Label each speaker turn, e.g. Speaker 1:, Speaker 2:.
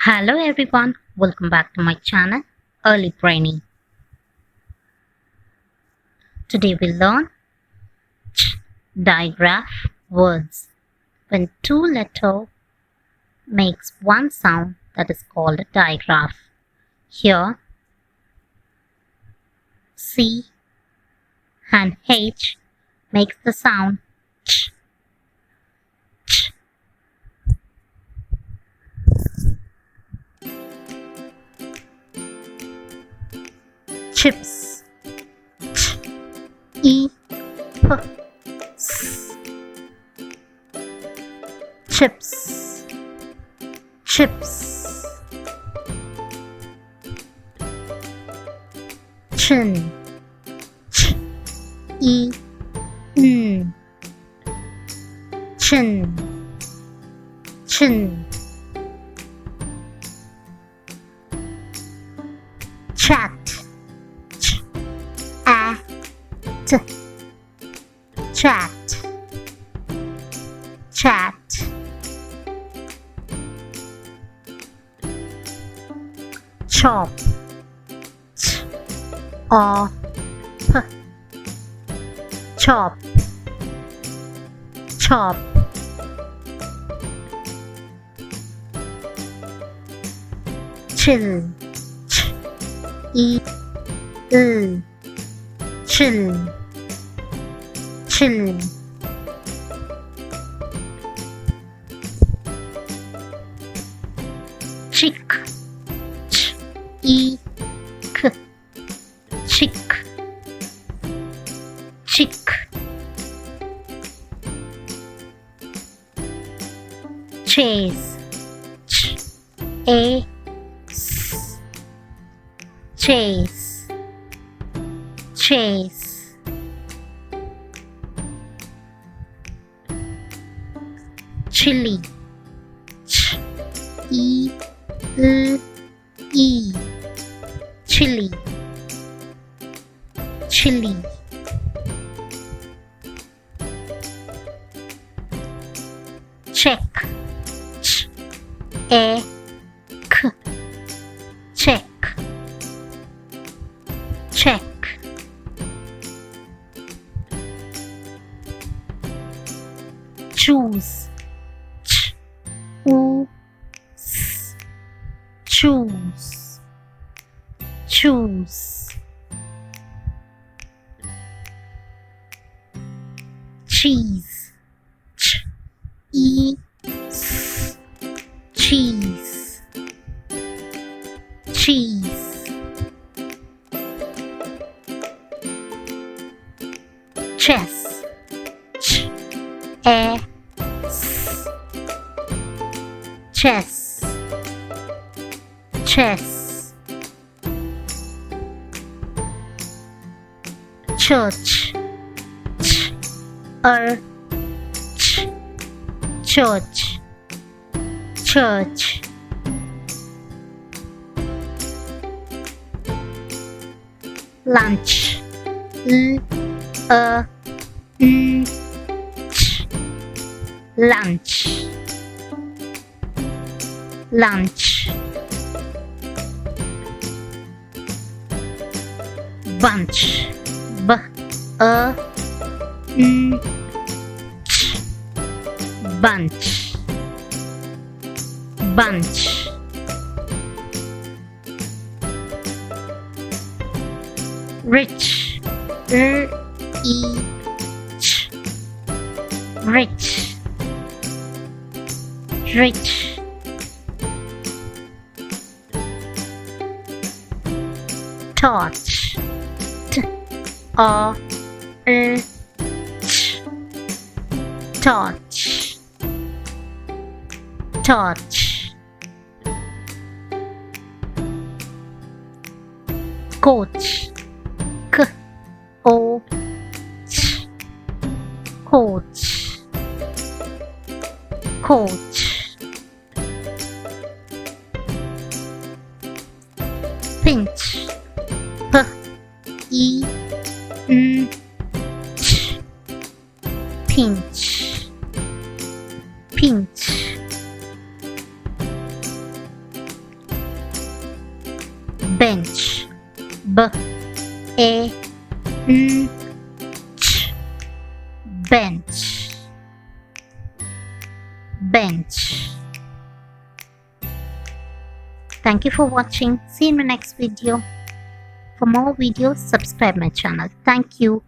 Speaker 1: Hello everyone, welcome back to my channel Early Braining. Today we learn digraph words. When two letters makes one sound, that is called a digraph. Here C and H makes the sound ch. Chips ch, e, p, s. Chips, chips. Chin ch, e, n. Chin, chin. Chat ch, a, t. Chat, chat. Chop ch, o, p. Chop, chop. Chill ch, e, l. Chill, chill. Chick ch, e, k. Chick, chick. Chase ch, a, s. Chase, chase. Chilli ch, e, l, e. Chilli, chilli. Check ch, e, k. Check, check. Choose ch, u, s. Choose, choose. Cheese ch, e, s. Cheese, cheese. Chess ch, e, s. Chess, chess. Church ch, ch. Church, church. Lunch l, n, ch. Lunch, lunch. Bunch b, n, ch. Bunch, bunch. Rich r, e, ch. Rich, rich. Torch t, o, r, ch. Torch, torch. Coach k, o, ch. Coach, coach. Pinch p, e, n, ch. Pinch, pinch. bench. B-A-N-C-H. Bench. Bench. Thank you for watching. See you in my next video. For more videos, subscribe my channel. Thank you.